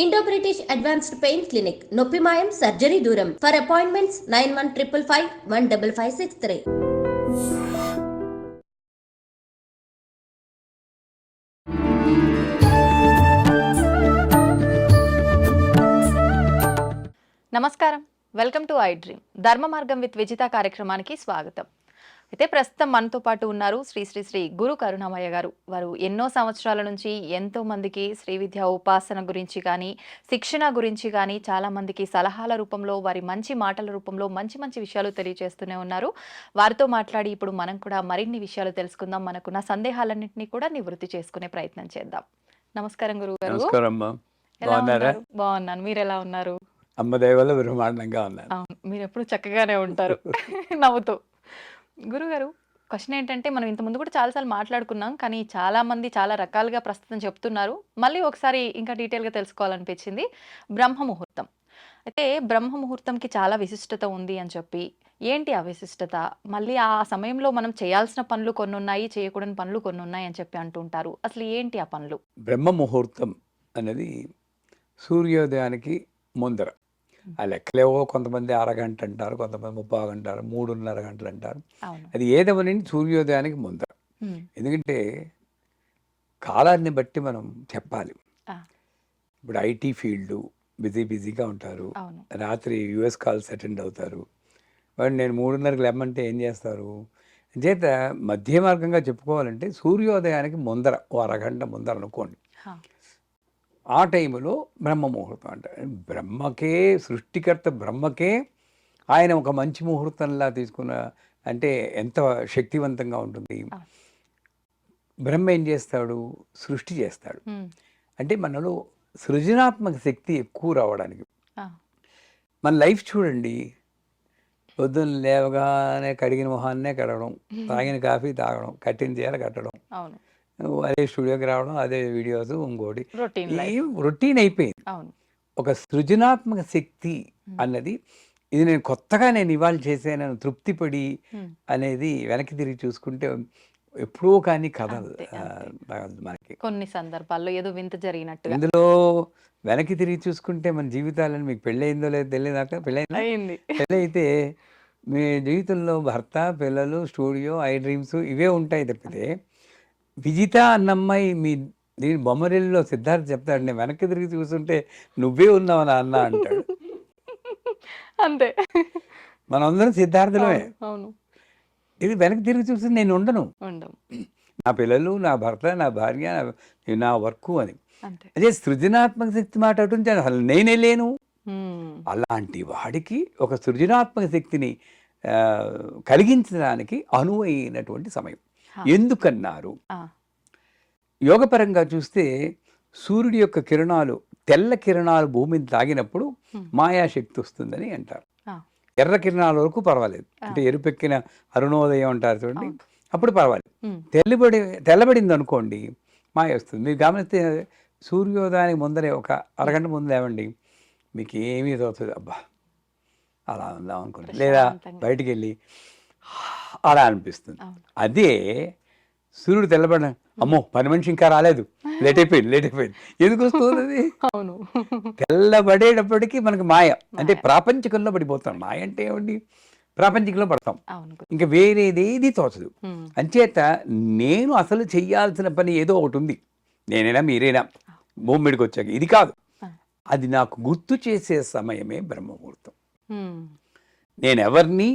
Indo British advanced pain clinic నొప్పి మాయం surgery దూరం ఫర్ అపాయింట్మెంట్స్ 9155515563. నమస్కారం, వెల్కమ్ టు ఐ డ్రీమ్. ధర్మ మార్గం విత్ విజిత కార్యక్రమానికి స్వాగతం. అయితే ప్రస్తుతం మనతో పాటు ఉన్నారు శ్రీ శ్రీ శ్రీ గురు కరుణామయ్య గారు. వారు ఎన్నో సంవత్సరాల నుంచి ఎంతో మందికి శ్రీ విద్యా ఉపాసన గురించి కానీ, శిక్షణ గురించి కానీ చాలా మందికి సలహాల రూపంలో, వారి మంచి మాటల రూపంలో మంచి మంచి విషయాలు తెలియజేస్తూనే ఉన్నారు. వారితో మాట్లాడి ఇప్పుడు మనం కూడా మరిన్ని విషయాలు తెలుసుకుందాం. మనకున్న సందేహాలన్నింటినీ కూడా నివృత్తి చేసుకునే ప్రయత్నం చేద్దాం. నమస్కారం గురువు గారు. బాగున్నాను, మీరు ఎలా ఉన్నారు? అమ్మ దయ వల్ల బ్రహ్మాండంగా ఉన్నారు. అవును, మీరు ఎప్పుడు చక్కగానే ఉంటారు నవ్వుతూ. గురుగారు, క్వశ్చన్ ఏంటంటే, మనం ఇంతకుముందు కూడా చాలాసార్లు మాట్లాడుకున్నాం, కానీ చాలా మంది చాలా రకాలుగా ప్రస్తుతం చెప్తున్నారు. మళ్ళీ ఒకసారి ఇంకా డీటెయిల్గా తెలుసుకోవాలనిపించింది. బ్రహ్మ ముహూర్తం. అయితే బ్రహ్మ ముహూర్తంకి చాలా విశిష్టత ఉంది అని చెప్పి, ఏంటి ఆ విశిష్టత? మళ్ళీ ఆ సమయంలో మనం చేయాల్సిన పనులు కొన్ని ఉన్నాయి, చేయకూడని పనులు కొన్ని ఉన్నాయి అని చెప్పి అంటుంటారు. అసలు ఏంటి ఆ పనులు? బ్రహ్మ ముహూర్తం అనేది సూర్యోదయానికి ముందర. ఆ లెక్కలేవో కొంతమంది అరగంట అంటారు, కొంతమంది 30 అంటారు, 3:30 గంటలు అంటారు. అది ఏదవని సూర్యోదయానికి ముందర. ఎందుకంటే కాలాన్ని బట్టి మనం చెప్పాలి. ఇప్పుడు ఐటీ ఫీల్డ్ బిజీగా ఉంటారు, రాత్రి యుఎస్ కాల్స్ అటెండ్ అవుతారు. వాడు నేను 3:30కి లేమంటే ఏం చేస్తారు? చేత మధ్య మార్గంగా చెప్పుకోవాలంటే సూర్యోదయానికి ముందర ఓ అరగంట ముందర అనుకోండి. ఆ టైంలో బ్రహ్మ ముహూర్తం అంటారు. బ్రహ్మకే, సృష్టికర్త బ్రహ్మకే ఆయన ఒక మంచి ముహూర్తంలా తీసుకున్న అంటే ఎంత శక్తివంతంగా ఉంటుంది. బ్రహ్మ ఏం చేస్తాడు? సృష్టి చేస్తాడు. అంటే మనలో సృజనాత్మక శక్తి ఎక్కువ రావడానికి. మన లైఫ్ చూడండి, పొద్దున్న లేవగానే కడిగిన మొహాన్నే కడగడం, తాగిన కాఫీ తాగడం, కట్టిన చీర కట్టడం, అదే స్టూడియోకి రావడం, అదే వీడియోస్, ఇంకోటి రొటీన్ అయిపోయింది. ఒక సృజనాత్మక శక్తి అన్నది, ఇది నేను కొత్తగా ఇవాళ చేశాను తృప్తిపడి అనేది వెనక్కి తిరిగి చూసుకుంటే ఎప్పుడో కానీ కథలు మనకి కొన్ని సందర్భాల్లో ఏదో వింత జరిగినట్టు. ఇందులో వెనక్కి తిరిగి చూసుకుంటే మన జీవితాలను, మీకు పెళ్ళయిందో లేదో తెలియదాకా, పెళ్ళైతే మీ జీవితంలో భర్త, పిల్లలు, స్టూడియో, ఐ డ్రీమ్స్ ఇవే ఉంటాయి తప్పితే, విజిత అన్నమ్మాయి మీ దీని బొమ్మరిల్లో సిద్ధార్థ్ చెప్తాడు, నేను వెనక్కి తిరిగి చూస్తుంటే నువ్వే ఉన్నావు నా అన్న అంటాడు. అంతే, మనందరం సిద్ధార్థులమే. అవును, ఇది వెనక్కి తిరిగి చూస్తే నేను ఉండను. నా పిల్లలు, నా భర్త, నా భార్య, నా వర్క్ అని. అదే సృజనాత్మక శక్తి మాట అటుంటే అసలు నేనే లేను. అలాంటి వాడికి ఒక సృజనాత్మక శక్తిని కలిగించడానికి అనువైనటువంటి సమయం. ఎందుకన్నారు? యోగపరంగా చూస్తే సూర్యుడి యొక్క కిరణాలు, తెల్ల కిరణాలు భూమిని తాగినప్పుడు మాయాశక్తి వస్తుందని అంటారు. ఎర్ర కిరణాల వరకు పర్వాలేదు, అంటే ఎరుపెక్కిన అరుణోదయం అంటారు చూడండి, అప్పుడు పర్వాలేదు. తెల్లబడింది అనుకోండి, మాయ వస్తుంది. మీరు గమనిస్తే సూర్యోదయానికి ముందరే ఒక అరగంట ముందు లేవండి, మీకు ఏమీ తోచదు, అబ్బా అలా ఉందాం అనుకోండి, లేదా బయటికి వెళ్ళి అలా అనిపిస్తుంది. అదే సూర్యుడు తెల్లబడిన, అమ్మో పని మనిషి ఇంకా రాలేదు, లేట్ అయిపోయింది. ఎందుకు వస్తుంది అది? అవును, తెల్లబడేటప్పటికీ మనకి మాయ, అంటే ప్రాపంచికంలో పడిపోతాం. మాయ అంటే ఏమండి? ప్రాపంచికంలో పడతాం, ఇంకా వేరేదేది తోచదు. అంచేత నేను అసలు చెయ్యాల్సిన పని ఏదో ఒకటి ఉంది, నేనైనా మీరైనా భూమి మీదకి వచ్చాక, ఇది కాదు, అది నాకు గుర్తు చేసే సమయమే బ్రహ్మముహూర్తం. నేనెవరిని,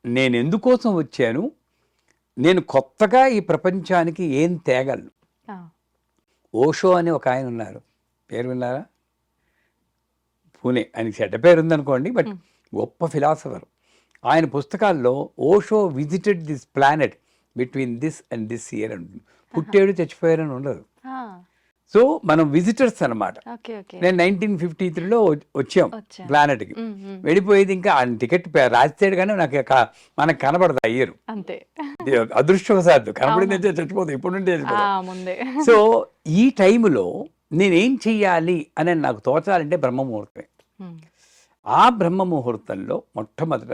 నేను ఎందుకోసం వచ్చాను, నేను కొత్తగా ఈ ప్రపంచానికి ఏం తేగలను. ఓషో అని ఒక ఆయన ఉన్నారు, పేరు విన్నారా? పూణే, ఆయనకి చెడ్డ పేరు ఉందనుకోండి, బట్ గొప్ప ఫిలాసఫర్. ఆయన పుస్తకాల్లో Osho visited this planet between this and this year అంటుంది. పుట్టాడు చచ్చిపోయారని ఉండదు. సో మనం విజిటర్స్ అనమాట. నేను 1953లో వచ్చాం ప్లానెట్కి. వెళ్ళిపోయేది ఇంకా టికెట్ రాస్తాడు కానీ మనకు కనబడదు అయ్యారు, అదృష్టవశాత్తు కనబడింది, చచ్చిపోతుంది ఇప్పుడు నుండి. సో ఈ టైంలో నేనేం చెయ్యాలి అని నాకు తోచాలంటే బ్రహ్మముహూర్తమే. ఆ బ్రహ్మ ముహూర్తంలో మొట్టమొదట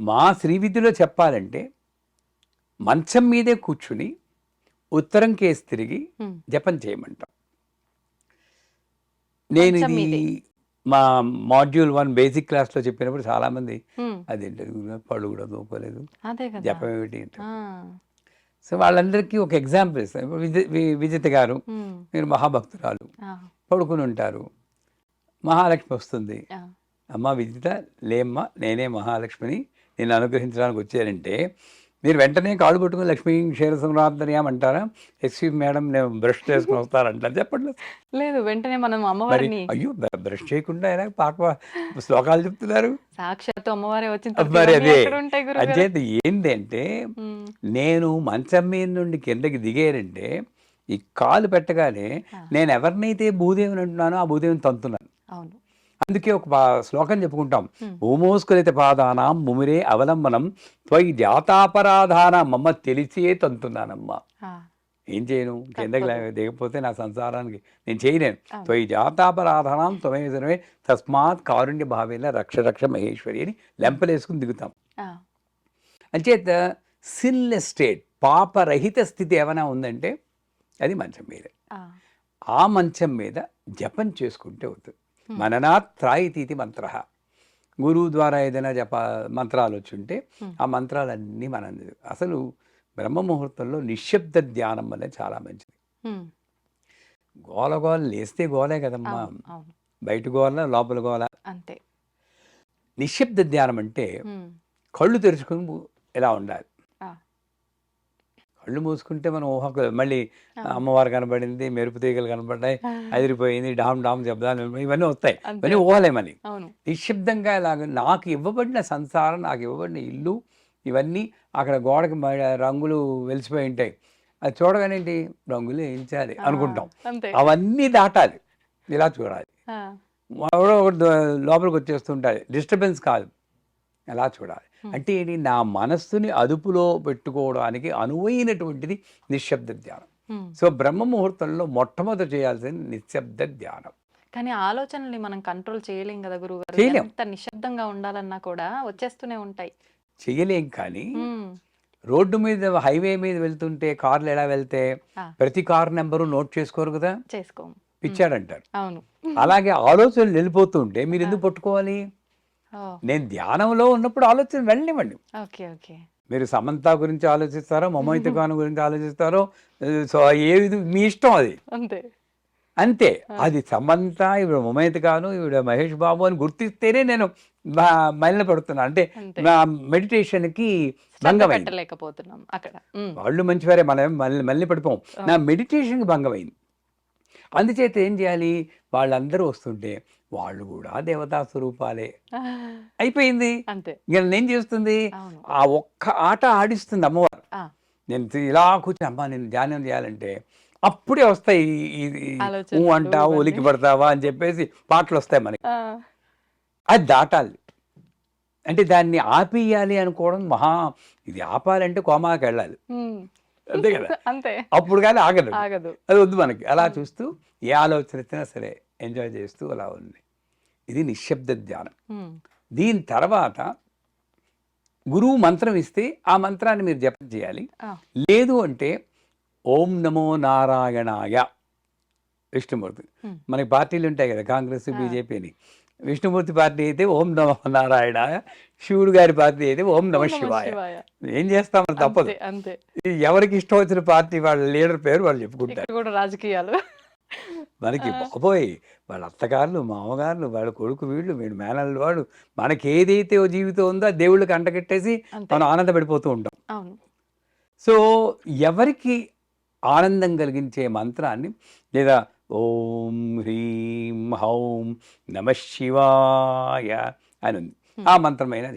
మా శ్రీవిద్యలో చెప్పాలంటే, మంచం మీదే కూర్చుని ఉత్తరం కేసి తిరిగి జపం చేయమంటాం. నేను మంచం ఇది మీదే. మా మాడ్యూల్ 1 బేసిక్ క్లాస్‌లో చెప్పినప్పుడు చాలామంది హ్మ్. అదేంటి పళ్ళు కూడా తోముకోలేదు. అదే కదా! జపం ఏమిటి అంటారు. ఆ! సో, వాళ్ళందరికీ ఒక ఎగ్జాంపుల్ ఇస్తాను. ఇప్పుడు విజిత గారు హ్మ్. మీరు మహాభక్తురాలు. ఆ! పడుకుని ఉంటారు. మహాలక్ష్మి వస్తుంది. ఆ! అమ్మా విజిత లేమ్మా నేనే మహాలక్ష్మిని నిన్ను అనుగ్రహించడానికి వచ్చానంటే మీరు వెంటనే కాళ్ళు పట్టుకుని లక్ష్మీ క్షీర సంరాధనయాం అంటారా? ఎక్స్‌క్యూజ్ మేడం నేను బ్రష్ చేసుకొని వస్తానంటారు. చెప్పండి. లేదు, వెంటనే మనం మరి అమ్మవారిని అయ్యో! బ్రష్ చేయకుండా ఎలా శ్లోకాలు చెప్తున్నారు? సాక్షాత్తు అమ్మవారే వచ్చిన తర్వాత మరి ఇవన్నీ అదే. ఎక్కడుంటాయి గురుగారు? అంచేత ఏందంటే హ్మ్. నేను మంచం మీద నుండి కిందకి దిగానంటే ఈ కాలు పెట్టగానే ఆ! నేను ఎవరినైతే భూదేవిని అంటున్నానో ఆ భూదేవిని తంతున్నాను. అవును. అందుకే ఒక శ్లోకం చెప్పుకుంటాం. హ్మ్. భూమోస్కలిత పాదానాం ముమిరే అవలంబనం త్వయి జాతాపరాధానం అమ్మ తెలిసే తంతున్నానమ్మా. ఆ! ఏం చేయను కిందకి తప్పదు. దిగకపోతే నా సంసారానికి నేను చేయలేను. అవును. త్వయి జాతాపరాధానం త్వమేవ తస్మాత్ కారుణ్య భావేన రక్ష రక్ష మహేశ్వరి అని లెంపలేసుకుని దిగుతాం. ఆ! అంచేత సిన్లెస్ స్టేట్ పాపరహిత స్థితి ఏమైనా ఉందంటే అది మంచం మీద. ఆ! ఆ మంచం మీద జపం చేసుకుంటే అవుతుంది. హ్మ్. మననాత్ త్రాయితీతి మంత్ర. గురువు ద్వారా ఏదైనా మంత్రాలు వచ్చుంటే హ్మ్. ఆ మంత్రాలన్నీ మనం అసలు బ్రహ్మ ముహూర్తంలో నిశ్శబ్ద ధ్యానం అనేది చాలా మంచిది. హ్మ్. గోల గోల లేస్తే గోలే కదమ్మా. అవును. అవును. బయట గోల లోపల గోల. అంతే. నిశ్శబ్ద ధ్యానం అంటే హ్మ్. కళ్ళు తెరుచుకుని ఇలా ఉండాలి. ఆ! కళ్ళు మూసుకుంటే మనం మళ్ళీ అవును. అమ్మవారు కనబడింది, మెరుపు తీగలు కనబడ్డాయి, అదిరిపోయింది, డామ్ డామ్ శబ్దాలు ఇవన్నీ వస్తాయి. అంతే. ఇవన్నీ ఊహలే మళ్ళీ. అవును. నిశ్శబ్దంగా ఇలాగ నాకు ఇవ్వబడిన సంసారం, నాకు ఇవ్వబడిన ఇల్లు, ఇవన్నీ అక్కడ గోడకి రంగులు వెలిసిపోయి ఉంటాయి. అది చూడగానే ఏంటి రంగులు వేయించాలి ఆ! అనుకుంటాం. అంతే. అవన్నీ దాటాలి. ఇలా చూడాలి. ఆ! ఎవడో ఒకడు లోపలికి వచ్చేస్తుంటాడు. డిస్టర్బెన్స్ కాదు. ఎలా చూడాలి. హ్మ్. అంటే ఏంటి నా మనస్సుని అదుపులో పెట్టుకోవడానికి అనువైనటువంటిది నిశ్శబ్ద ధ్యానం. హ్మ్. సో, బ్రహ్మ ముహూర్తంలో మొట్టమొదట చేయాల్సింది నిశ్శబ్ద ధ్యానం. కానీ ఆలోచనల్ని మనం కంట్రోల్ చేయలేం గదా గురువుగారు. చేయలేం. ఎంత నిశ్శబ్దంగా ఉండాలన్నా కూడా వచ్చేస్తూనే ఉంటాయి. చెయ్యలేం కానీ హ్మ్. రోడ్డు మీద హైవే మీద వెళ్తుంటే కార్లు ఎలా వెళ్తే ఆ! ప్రతి కారు నెంబరు నోట్ చేసుకోరు కదా! చేసుకోము. హ్మ్. పిచ్చాడంటారు. అవును. అలాగే ఆలోచనలు వెళ్ళిపోతుంటే మీరు ఆ! ఎందుకు పట్టుకోవాలి? ఓహ్! నేను ధ్యానంలో ఉన్నప్పుడు ఆలోచన వెళ్ళనివ్వండి. ఓకే. ఓకే. మీరు సమంత గురించి ఆలోచిస్తారో, మమైత ఖాన్ గురించి ఆలోచిస్తారో, సో, ఏది మీ ఇష్టం అది. అంతే. అంతే. ఆ! అది సమంత, ఈవిడ మమైత ఖాను, ఈవిడ మహేష్ బాబు అని గుర్తిస్తేనే నేను మా మైలిన పడుతున్నాను. అంటే అంతే. నా మెడిటేషన్‌కి శ్రద్ధ భంగమైంది. పెట్టలేకపోతున్నాం అక్కడ. హ్మ్. వాళ్ళు మంచివారే మనం మళ్ళీ పడిపోం. నా అవును. మెడిటేషన్‌కి భంగమైంది. అందుచేత ఏం చేయాలి? వాళ్ళందరూ వస్తుంటే వాళ్ళు కూడా దేవతా స్వరూపాలే. అయిపోయింది. అంతే. ఇక నేనేం చేస్తుంది? అవును. ఆ ఒక్క ఆట ఆడిస్తుంది అమ్మవారు. ఆ! నేను ఇలా కూర్చొని అమ్మా నేను ధ్యానం చేయాలంటే అప్పుడే వస్తాయి ఈ ఈ ఊ ఆలోచనలు అంటావా, ఇవన్నీ. ఉలికి పడతావా అని చెప్పేసి పాటలొస్తాయి మనకి. ఆ! అది దాటాలి. అంటే దాన్ని ఆపేయాలి అనుకోవడం ఇది ఆపాలంటే కోమాకెళ్ళాలి. హ్మ్. అంతే కదా! అంతే. అప్పుడు గాని ఆగదు. ఆగదు. అది వద్దు మనకి. అలా హ్మ్. చూస్తూ ఏ ఆలోచన వచ్చినా సరే ఎంజాయ్ చేస్తూ అలా ఉంది. ఇది నిశ్శబ్ద ధ్యానం. హ్మ్. దీని తర్వాత గురువు మంత్రం ఇస్తే ఆ మంత్రాన్ని మీరు జపం చేయాలి. ఆ! లేదు అంటే ఓం నమో నారాయణాయ విష్ణుమూర్తి. హ్మ్. మనకి పార్టీలు ఉంటాయి కదా! కాంగ్రెస్, ఆ! బీజేపీ అని. విష్ణుమూర్తి పార్టీ అయితే ఓం నమో నారాయణాయ. శివుడు గారి పార్టీ అయితే ఓం ఓం నమః నమః శివాయ. శివాయ. ఏం చేస్తాం మరి తప్పదు. అంతే. అంతే. ఎవరికి ఇష్టం వచ్చిన పార్టీ వాళ్ళ లీడర్ పేరు వాళ్ళు చెప్పుకుంటారు. ఇక్కడ కూడా రాజకీయాలు. మనకి ఆ! బాబోయ్! వాళ్ళ అత్తగారులు, మామగారులు, వాళ్ళ కొడుకు వీళ్ళు, వీడు మేనల్లుడు వాడు. మనకి ఏదైతే ఓ జీవితం ఉందో అది దేవుళ్ళకి అంటగట్టేసి అంతే. మనం ఆనందపడిపోతూ ఉంటాం. అవును. సో, ఎవరికి ఆనందం కలిగించే మంత్రాన్ని లేదా ఓం హ్రీం హౌం నమః శివాయ అని ఉంది. హ్మ్. ఆ మంత్రమైనా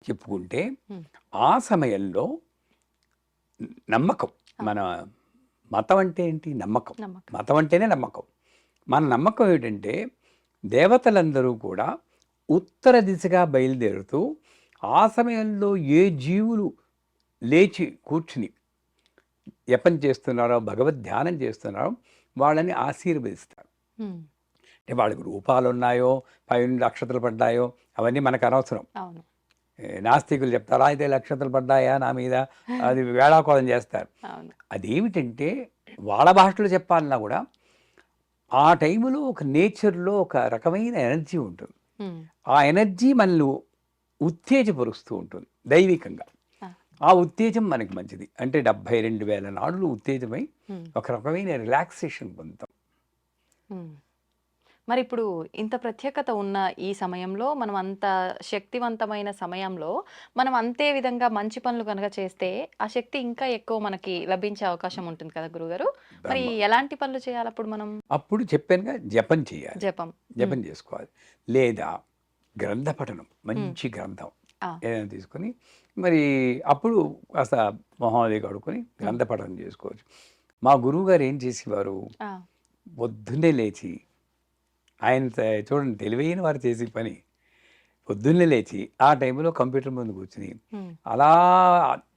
చెప్పుకుంటే హ్మ్. ఆ సమయంలో నమ్మకం. మన మతం అంటే ఏంటి? నమ్మకం. నమ్మకం. మతం అంటేనే నమ్మకం. మన నమ్మకం ఏమిటంటే దేవతలందరూ కూడా ఉత్తర దిశగా బయలుదేరుతూ ఆ సమయంలో ఏ జీవులు లేచి కూర్చుని జపం చేస్తున్నారో, భగవద్ ధ్యానం చేస్తున్నారో వాళ్ళని ఆశీర్వదిస్తారు. హ్మ్. అంటే వాళ్ళకి రూపాలున్నాయో, పైనుండి అక్షతలు పడ్డాయో అవన్నీ మనకు అనవసరం. అవును. నాస్తికులు చెప్తారు, అయితే నక్షత్రాలు పడ్డాయా నా మీద, అది వేళాకోళం చేస్తారు. అవును. అదేమిటంటే వాళ్ళ భాషలో చెప్పాలన్నా కూడా ఆ టైంలో ఒక నేచర్‌లో ఒక రకమైన ఎనర్జీ ఉంటుంది. హ్మ్. ఆ ఎనర్జీ మనల్ని ఉత్తేజపరుస్తూ ఉంటుంది దైవికంగా. ఆ! ఆ ఉత్తేజం మనకి మంచిది. అంటే 72,000 నాడులు ఉత్తేజమై హ్మ్. ఒక రకమైన రిలాక్సేషన్ పొందుతాం. హ్మ్. మరిప్పుడు ఇంత ప్రత్యేకత ఉన్న ఈ సమయంలో మనం అంత శక్తివంతమైన సమయంలో మనం అంతే విధంగా మంచి పనులు గనక చేస్తే ఆ శక్తి ఇంకా ఎక్కువ మనకి లభించే అవకాశం ఉంటుంది కదా గురుగారు. మరి బ్రహ్మ ఎలాంటి పనులు చేయాలప్పుడు మనం? అప్పుడు చెప్పానుగా జపం చేయాలి. జపం. హ్మ్. జపం చేసుకోవాలి. లేదా గ్రంథ పఠనం హ్మ్. మంచి గ్రంథం ఆ! ఏదైనా తీసుకొని మరి అప్పుడు కాస్త మొహం అది కడుక్కొని హ్మ్. గ్రంథ పఠనం చేసుకోవచ్చు. మా గురువుగారు ఏం చేసేవారు, ఆ! పొద్దున్నే లేచి ఆయన చూడండి తెలివైన వారు చేసే పని. పొద్దున్నే లేచి ఆ టైంలో కంప్యూటర్ ముందు కూర్చొని హ్మ్. అలా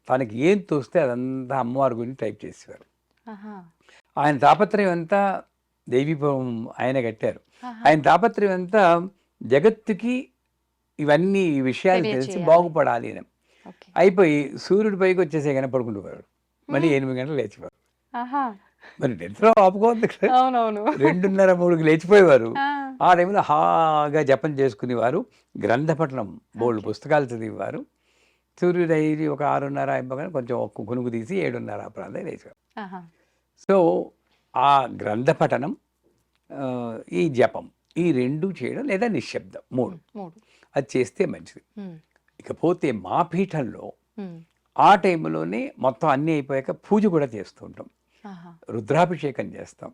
తనకి ఏం తోస్తే అదంతా అమ్మవారి గురించి టైప్ చేసేవారు. ఆహా! ఆయన తాపత్రయం అంతా దైవీభవం ఆయన కట్టారు. ఆహా! ఆయన తాపత్రయం అంతా జగత్తుకి ఇవన్నీ ఈ విషయాలు తెలిసి తెలియచేయాలి. బాగుపడాలి అని. ఓకే. అయిపోయి సూర్యుడి పైకి వచ్చేసే కన్నా పడుకుంటుపోయాడు. మళ్ళీ హ్మ్. 8 గంటలకు లేచిపోయాడు. ఆహా! మరి నిద్ర ఆపుకోవద్దు కదా! అవునవును. 2:30, 3కి లేచిపోయేవారు. ఆ! ఆ టైంలో హాగా జపం చేసుకునేవారు. గ్రంథ పఠనం బోలెడు ఓకే. పుస్తకాలు చదివేవారు. సూర్యోదయం ఒక 6:30 అయిపోగానే కొంచెం ఒక కునుకు తీసి 7:30 ఆ ప్రాంతానికి లేచేవారు. ఆహా! సో, ఆ గ్రంథ పఠనం, ఈ జపం ఈ 2 చేయడం లేదా నిశ్శబ్దం 3 హ్మ్. 3. అది చేస్తే మంచిది. హ్మ్. ఇకపోతే మా పీఠంలో హ్మ్. ఆ టైంలోనే మొత్తం అన్నీ అయిపోయాక పూజ కూడా చేస్తూ ఉంటాం. ఆహా! రుద్రాభిషేకం చేస్తాం.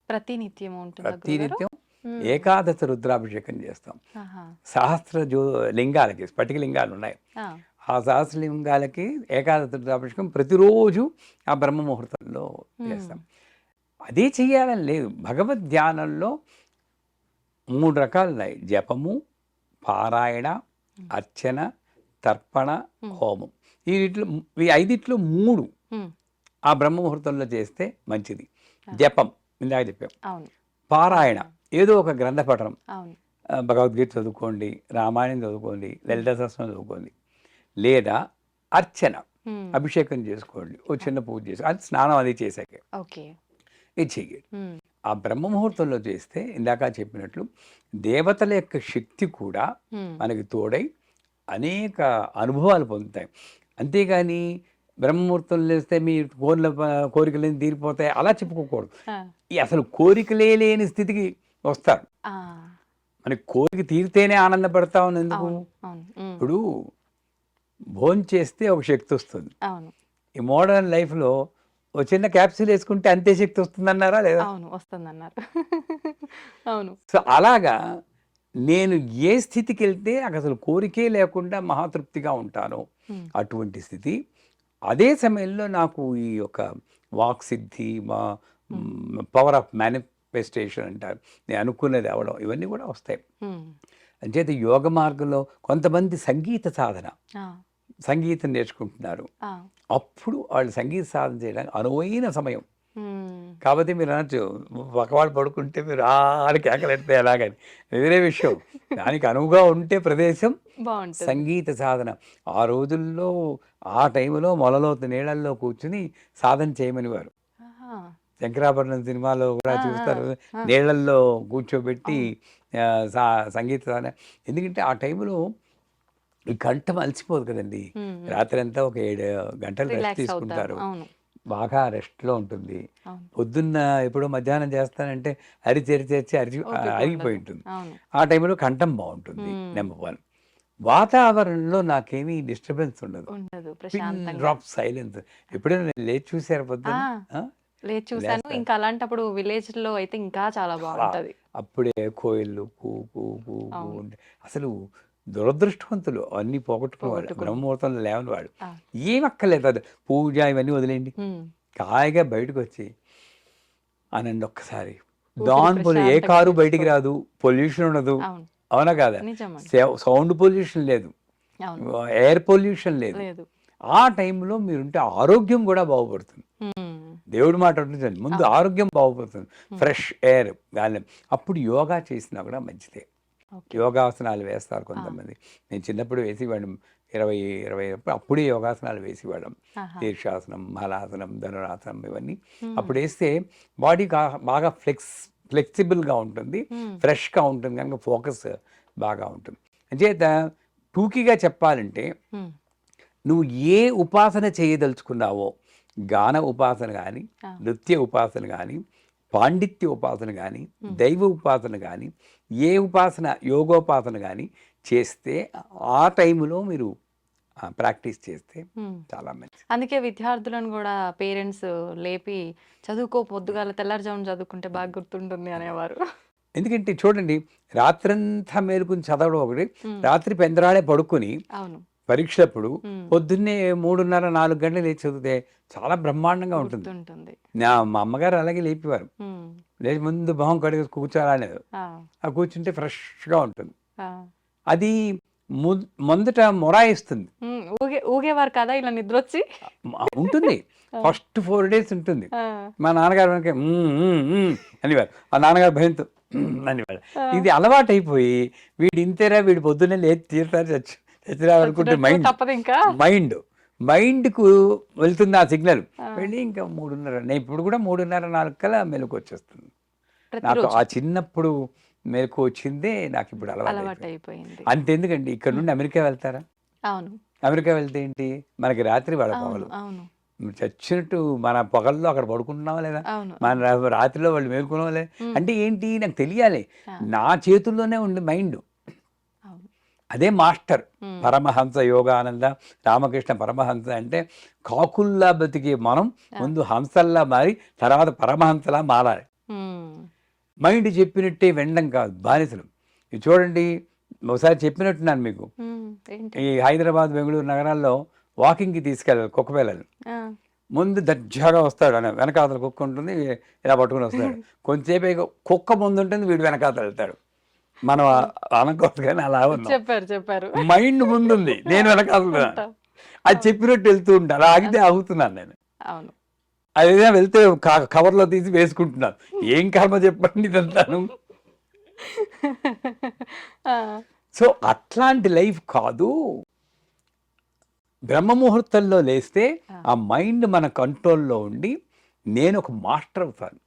ప్రతినిత్యము ఉంటుందా గురుగారు? ప్రతినిత్యం హ్మ్. ఏకాదశ రుద్రాభిషేకం చేస్తాం. ఆహా! సహస్ర లింగాలకి స్ఫటిక లింగాలు ఉన్నాయి. ఆ! ఆ సహస్ర లింగాలకి ఏకాదశ రుద్రాభిషేకం ప్రతిరోజు ఆ బ్రహ్మ ముహూర్తంలో హ్మ్. చేస్తాం. అదే చెయ్యాలని లేదు. భగవద్ ధ్యానంలో 3 రకాలున్నాయి. జపము, పారాయణ, హ్మ్. అర్చన, తర్పణ, హ్మ్. హోమం. ఈ ఐదిట్లో 3 హ్మ్. ఆ బ్రహ్మ ముహూర్తంలో చేస్తే మంచిది. ఆ! జపం ఇందాక చెప్పాం. అవును. పారాయణ పారాయణ. ఏదో ఒక గ్రంథ పఠనం. అవును. భగవద్గీత చదువుకోండి, రామాయణం చదువుకోండి, హ్మ్. లలిత సహస్రనామం చదువుకోండి. లేదా అర్చన, హ్మ్. అభిషేకం చేసుకోండి. ఓ ఆ! చిన్న పూజ చేసి అది స్నానం అది చేశాకే. ఓకే. ఇది చెయ్యండి. హ్మ్. ఆ బ్రహ్మ ముహూర్తంలో చేస్తే ఇందాక చెప్పినట్లు దేవతల యొక్క శక్తి కూడా హ్మ్. మనకి తోడై అనేక అనుభవాలు పొందుతాయి. అంతేగాని బ్రహ్మముహూర్తంలో లేస్తే మీ కోరికలన్నీ తీరిపోతాయి అలా చెప్పుకోకూడదు. ఆ! ఈ అసలు కోరికలే లేని స్థితికి వస్తారు. ఆ! మనకి కోరిక తీరితేనే ఆనందపడతామని ఎందుకు? అవును. అవును. హ్మ్. ఇప్పుడు భోంచేస్తే ఒక శక్తి వస్తుంది. అవును. ఈ మోడర్న్ లైఫ్‌లో ఓ చిన్న క్యాప్సూల్ యేసుకుంటే అంతే శక్తి వస్తుందన్నారా లేదా? అవును. వస్తుందన్నారు. అవును. సో, అలాగా నేను ఏ స్థితికెళ్తే నాకసలు కోరికే లేకుండా మహాతృప్తిగా ఉంటానో హ్మ్. అటువంటి స్థితి. అదే సమయంలో నాకు ఈ యొక్క వాక్సిద్ధి, హ్మ్. పవర్ ఆఫ్ మేనిఫెస్టేషన్ అంటారు. నేను అనుకున్నది అవ్వడం ఇవన్నీ కూడా వస్తాయి. హ్మ్. అంచేత యోగ మార్గంలో కొంతమంది సంగీత సాధన, ఆ! సంగీతం నేర్చుకుంటున్నారు. ఆ! అప్పుడు వాళ్ళు సంగీత సాధన చేయడానికి అనువైన సమయం. హ్మ్. కాపోతే మీరు అనొచ్చు, పక్కవాడు పడుకుంటే మీరు ఆ అని కేకలెడితే ఎలాగని. వేరే విషయం. దానికి అనువుగా ఉంటే ప్రదేశం బావుంటుంది. సంగీత సాధన. ఆ రోజుల్లో ఆ టైంలో మొలలోతు నీళ్ళల్లో కూర్చొని సాధన చేయమనేవారు. ఆహా! 'శంకరాభరణం' సినిమాలో కూడా ఆ! ఆ! చూస్తారు. ఆ! నీళ్ళల్లో కూర్చోబెట్టి అవును. ఆహ్, సా సంగీత సాధన. ఎందుకంటే ఆ టైంలో ఈ కంఠం అలసిపోదు కదండీ! హ్మ్. హ్మ్. రాత్రంతా ఒక 7 గంటలు రెస్ట్ రిలాక్స్ అవుతారు. తీసుకుంటారు. అవును. బాగా రెస్ట్‌లో ఉంటుంది. అవును. పొద్దున్న ఎప్పుడో మధ్యాహ్నం చేస్తానంటే అరిచి ఓపిక అరిగిపోయి ఉండదు. ఉంటుంది. అవును. ఆ టైంలో కంఠం బావుంటుంది. హ్మ్. నంబర్ 1. వాతావరణంలో నాకేమీ డిస్టర్బెన్స్ ఉండదు. ఉండదు. పిన్ ప్రశాంతంగా. Drop silence. ఎప్పుడైనా నేను లేచి చూసారా ఆ! పొద్దున్న? ఆ! లేదు చూసాను. లేస్తారు. ఇంకా అలాంటప్పుడు విలేజ్‌లో అయితే ఇంకా చాలా చాలా. బావుంటది. అప్పుడే కోయిల్లు కూ కూ కూ కూ అవును. అంటే అసలు దురదృష్టవంతులు అన్నీ పోగొట్టుకున్న వాళ్ళు. పోగొట్టుకుని. బ్రహ్మముహూర్తంలో లేవని వాళ్ళు. ఆ! ఏం అక్కర్లేదు అది పూజ ఇవన్నీ వదిలేయండి. హ్మ్. హాయిగా బయటకొచ్చి అనండి ఒక్కసారి. ఊపిరి ఏ ప్రశాంతంగా కారు బయటికి పీల్చుకోవడం. రాదు. పొల్యూషన్ ఉండదు. అవును. అవునా కాదా? నిజమండి. సౌండ్ పొల్యూషన్ లేదు. అవును. ఎయిర్ పొల్యూషన్ లేదు. లేదు. ఆ టైంలో మీరుంటే ఆరోగ్యం గూడా బాగుపడుతుంది. హ్మ్. దేవుడి మాట ఉంటుందండి. ముందు అవును. ఆరోగ్యం బాగుపడుతుంది. హ్మ్. ఫ్రెష్ ఎయిర్ గాలి. అప్పుడు యోగా చేసినా కూడా మంచిదే. ఓకే. యోగాసనాలు వేస్తారు ఆ! కొంతమంది. నేను చిన్నప్పుడు వేసేవాడిని. 20 అప్పుడే యోగాసనాలు వేసేవాళ్ళం. ఆహా! శీర్షాసనం, హలాసనం, ధనురాసనం ఇవన్నీ. హ్మ్. అప్పుడేస్తే బాడీ బాగా ఫ్లెక్సిబుల్గా ఉంటుంది, ఫ్రెష్గా ఉంటుంది, కనుక ఫోకస్ బాగా ఉంటుంది. అంచేత టూకీగా చెప్పాలంటే నువ్వు ఏ ఉపాసన చేయదలుచుకున్నావో, గాన ఉపాసన కానీ, నృత్య ఉపాసన కానీ, పాండిత్య ఉపాసన కానీ, దైవ ఉపాసన కానీ, ఏ ఉపాసన యోగోపాసన కానీ చేస్తే ఆ టైంలో మీరు ప్రాక్టీస్ చేస్తే చాలా మంచిది. అందుకే విద్యార్థులను కూడా పేరెంట్స్ లేపి చదువుకో, పొద్దుగాల తెల్లారుజామున చదువుకుంటే బాగా గుర్తుంటుంది అనేవారు. ఎందుకంటే చూడండి, రాత్రంతా మేలుకుని చదవడం ఒకటి, రాత్రి పెందరాడే పడుకొని అవును, పరీక్షలప్పుడు పొద్దున్నే 3:30, 4 గంటలు లేచి చదివితే చాలా బ్రహ్మాండంగా ఉంటుంది. ఉంటుంది. మా అమ్మగారు అలాగే లేపేవారు. లేచి ముందు మొహం కడిగి కూర్చోాలనేది, ఆ కూర్చుంటే ఫ్రెష్గా ఉంటుంది. అది మొదట మొరాయిస్తుంది, ఊగేవారు కదా ఇలా నిద్ర వచ్చి ఉంటుంది. ఫస్ట్ 4 days ఉంటుంది. మా నాన్నగారు వెనక అనేవారు, ఆ నాన్నగారు భయంతో అనేవారు. ఇది అలవాటు అయిపోయి వీడు ఇంతేరా, వీడు పొద్దున్నే లేచి తీరుతారు చచ్చిరావాలనుకుంటే మైండ్కు వెళ్తుంది ఆ సిగ్నల్, వెళ్ళి ఇంకా 3:30, నేను ఇప్పుడు కూడా 3:30, 4 కల్లా మెలకు వచ్చేస్తుంది. నాకు ఆ చిన్నప్పుడు మెలకు వచ్చిందే నాకు ఇప్పుడు అలవాటు అయిపోయింది. అంతెందుకండి, ఇక్కడ నుండి అమెరికా వెళ్తారా? అవును, అమెరికా వెళ్తే ఏంటి, మనకి రాత్రి వాళ్ళ పగలు. చచ్చినట్టు మన పొగల్లో అక్కడ పడుకుంటున్నావా లేదా, మన రాత్రిలో వాళ్ళు మేలుకున్నావా లేదా, అంటే ఏంటి నాకు తెలియాలి. నా చేతుల్లోనే ఉంది మైండ్. అదే మాస్టర్ పరమహంస యోగానంద రామకృష్ణ పరమహంస. అంటే కాకుల్లా బతికే మనం ముందు హంసల్లా మారి తర్వాత పరమహంసలా మారాలి. మైండ్ చెప్పినట్టే వెండం కాదు, బానిసలు. ఇది చూడండి, ఒకసారి చెప్పినట్టున్నాను మీకు, ఈ హైదరాబాద్, బెంగళూరు నగరాల్లో వాకింగ్కి తీసుకెళ్ళాలి కుక్క పిల్లలు. ముందు దర్జాగా వస్తాడు, అని వెనకాతల కుక్క ఉంటుంది, ఇలా పట్టుకుని వస్తాడు. కొంచెంసేపు కుక్క ముందు ఉంటుంది, వీడు వెనకాతలు వెళ్తాడు. మనం అనకూడదు కానీ అలా చెప్పారు. మైండ్ ముందుంది, నేను వెనకాల అది చెప్పినట్టు వెళ్తూ ఉంటా. అలా ఆగితే ఆగుతున్నాను నేను. అవును, అదేదో వెళ్తే కవర్లో తీసి వేసుకుంటున్నాను. ఏం కర్మ చెప్పండి ఇదంతాను. సో అట్లాంటి లైఫ్ కాదు. బ్రహ్మముహూర్తంలో లేస్తే ఆ మైండ్ మన కంట్రోల్లో ఉండి నేను ఒక మాస్టర్ అవుతాను.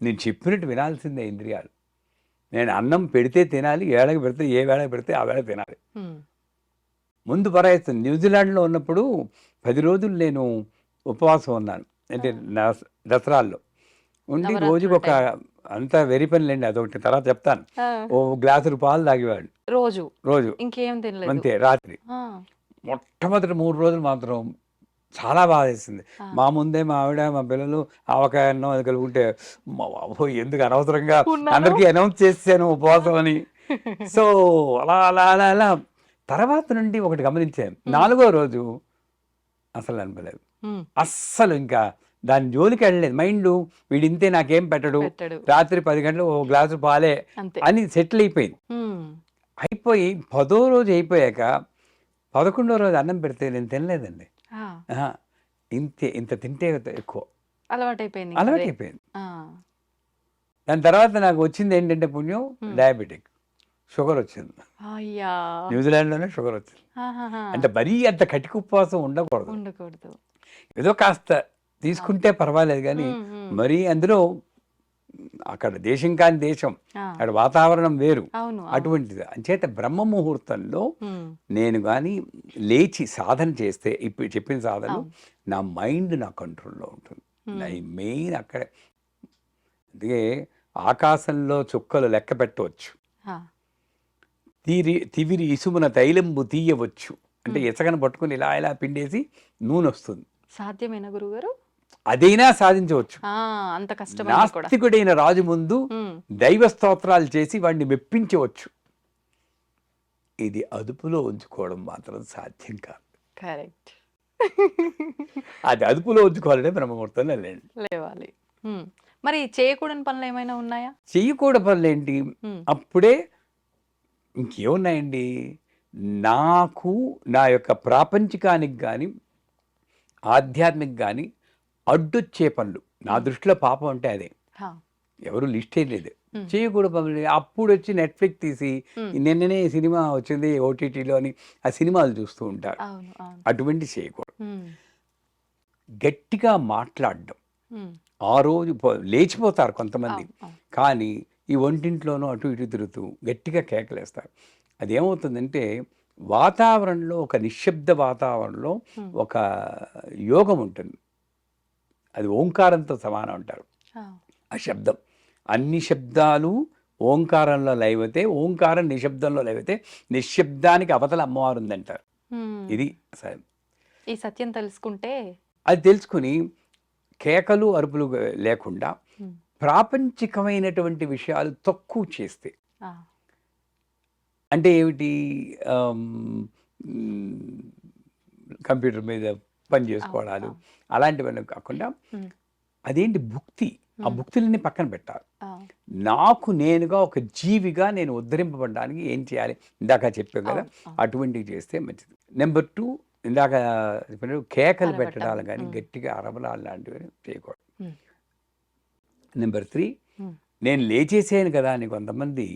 నేను చెప్పినట్టు వినాల్సిందే ఇంద్రియాలు. నేను అన్నం పెడితే తినాలి, ఏళ్ళకి పెడితే ఏ వేళకి పెడితే ఆ వేళ తినాలి. ముందు పరాయిస్తుంది. న్యూజిలాండ్లో ఉన్నప్పుడు 10 రోజులు నేను ఉపవాసం ఉన్నాను, అంటే దసరాల్లో ఉండి రోజుకి ఒక, అంతా వెరీ పని లేండి అదొకటి, తర్వాత చెప్తాను. ఓ గ్లాసులు పాలు తాగేవాడు రోజు, ఇంకేం తినలేదు అంతే. రాత్రి మొట్టమొదటి 3 రోజులు మాత్రం చాలా బాగా వేసింది. మా ముందే మా ఆవిడ, మా పిల్లలు ఆవకాయ అన్నం అది కలుగుంటే, ఎందుకు అనవసరంగా అందరికీ అనౌన్స్ చేసాను ఉపవాసం అని. సో అలా అలా అలా అలా తర్వాత నుండి ఒకటి గమనించాను, 4వ రోజు అసలు అనిపలేదు, అస్సలు ఇంకా దాని జోలికి వెళ్ళలేదు. మైండ్ వీడింతే నాకేం పెట్టడు, రాత్రి 10 గంటలు ఓ గ్లాసు పాలే అని సెటిల్ అయిపోయింది. అయిపోయి 10వ రోజు అయిపోయాక 11వ రోజు అన్నం పెడితే నేను తినలేదండి. ఇంత తింటే ఎక్కువ అలవాటైపోయింది. దాని తర్వాత నాకు వచ్చింది ఏంటంటే పుణ్యం, డయాబెటిక్, షుగర్ వచ్చింది. న్యూజిలాండ్లోనే షుగర్ వచ్చింది. అంటే మరీ అంత కటిక ఉపవాసం ఉండకూడదు. ఏదో కాస్త తీసుకుంటే పర్వాలేదు, కానీ మరీ అందులో అక్కడ దేశం కాని దేశం, అక్కడ వాతావరణం వేరు, అటువంటిది. అంచేత బ్రహ్మ ముహూర్తంలో నేను కానీ లేచి సాధన చేస్తే, ఇప్పుడు చెప్పిన సాధన, నా మైండ్ నా కంట్రోల్లో ఉంటుంది. మెయిన్ అక్కడే. అందుకే ఆకాశంలో చుక్కలు లెక్క పెట్టవచ్చు, తివిరి ఇసుమున తైలంబు తీయవచ్చు. అంటే ఇసకను పట్టుకుని ఇలా ఇలా పిండేసి నూనె వస్తుంది. సాధ్యమేనా గురుగారు? అదైనా సాధించవచ్చు. అంత కష్టం. నాస్తికుడైన రాజు ముందు దైవ స్తోత్రాలు చేసి వాడిని మెప్పించవచ్చు. ఇది అదుపులో ఉంచుకోవడం మాత్రం సాధ్యం కాదు. కరెక్ట్. అది అదుపులో ఉంచుకోవాలంటే బ్రహ్మముహూర్తంలో లేవాలి. మరి చేయకూడని పనులు ఏమైనా ఉన్నాయా? చేయకూడని పనులు ఏంటి? అప్పుడే ఇంకేమున్నాయండి? నాకు నా యొక్క ప్రాపంచికానికి కానీ ఆధ్యాత్మిక కానీ అడ్డొచ్చే పనులు, నా దృష్టిలో పాపం అంటే అదే. ఎవరు లిస్ట్ లేదు, చేయకూడదు పనులు. అప్పుడు వచ్చి నెట్ఫ్లిక్స్ తీసి నిన్ననే సినిమా వచ్చింది ఓటీటీలో అని ఆ సినిమాలు చూస్తూ ఉంటారు. అటువంటి చేయకూడదు. గట్టిగా మాట్లాడడం, ఆ రోజు లేచిపోతారు కొంతమంది, అవును, అవును. కానీ ఈ వంటింట్లోనూ అటు ఇటు తిరుగుతూ గట్టిగా కేకలేస్తారు. అదేమవుతుందంటే వాతావరణంలో, ఒక నిశ్శబ్ద వాతావరణంలో ఉమ్. ఒక యోగం ఉంటుంది. అది ఓంకారంతో సమానం అంటారు. ఆ. ఆ శబ్దం, అన్ని శబ్దాలు ఓంకారంలో లైవతే, ఓంకారం నిశ్శబ్దంలో లైవతే, నిశ్శబ్దానికి అవతల అమ్మవారు ఉందంటారు. ఉమ్. ఇది అసలు ఈ సత్యం తెలుసుకుంటే అది తెలుసుకుని కేకలు అరుపులు లేకుండా ఉమ్. ప్రాపంచికమైనటువంటి విషయాలు తక్కువ చేస్తే, ఆ. అంటే ఏమిటి, ఆమ్, మ్, కంప్యూటర్ మీద పని చేసుకోవడాలు అవును. అలాంటివన్నీ కాకుండా ఉమ్. అదేంటి భుక్తి, ఆ ఉమ్. భుక్తులన్నీ పక్కన పెట్టాలి. ఆ. నాకు నేనుగా ఒక జీవిగా నేను ఉద్ధరింపబడడానికి ఏం చేయాలి, ఇందాక చెప్పాను కదా, అవును, అవును. అటువంటివి చేస్తే మంచిది. నెంబర్ 2, ఇందాక చెప్పినట్టు కేకలు అరవటం. పెట్టడాలు కానీ ఉమ్. గట్టిగా అరవడాలు లాంటివి చేయకూడదు. ఉమ్. నెంబర్ 3, ఉమ్. నేను లేచేసాను కదా అని కొంతమంది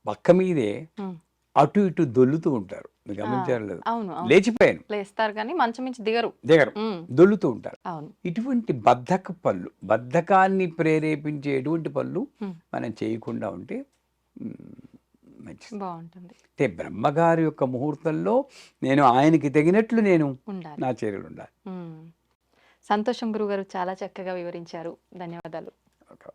పక్క మీదే ఉమ్. అటు ఇటు దొల్లుతూ ఉంటారు. మీరు ఆ. గమనించారు లేదు, అవును, అవును. లేచిపోయాను లేస్తారు కానీ మంచం నుంచి దిగరు. దిగరు, ఉమ్. దొల్లుతూ ఉంటారు. అవును. ఇటువంటి బద్ధక పనులు, బద్ధకాన్ని ప్రేరేపించే ఎటువంటి పనులు ఉమ్. మనం చేయకుండా ఉంటే మంచిది. బాగుంటుంది. అంటే బ్రహ్మగారి యొక్క ముహూర్తంలో నేను ఆయనకి తగినట్లు నేను ఉండాలి. నా చర్యలు ఉండాలి. సంతోషం గురుగారు, చాలా చక్కగా వివరించారు. ధన్యవాదాలు. ఓకే.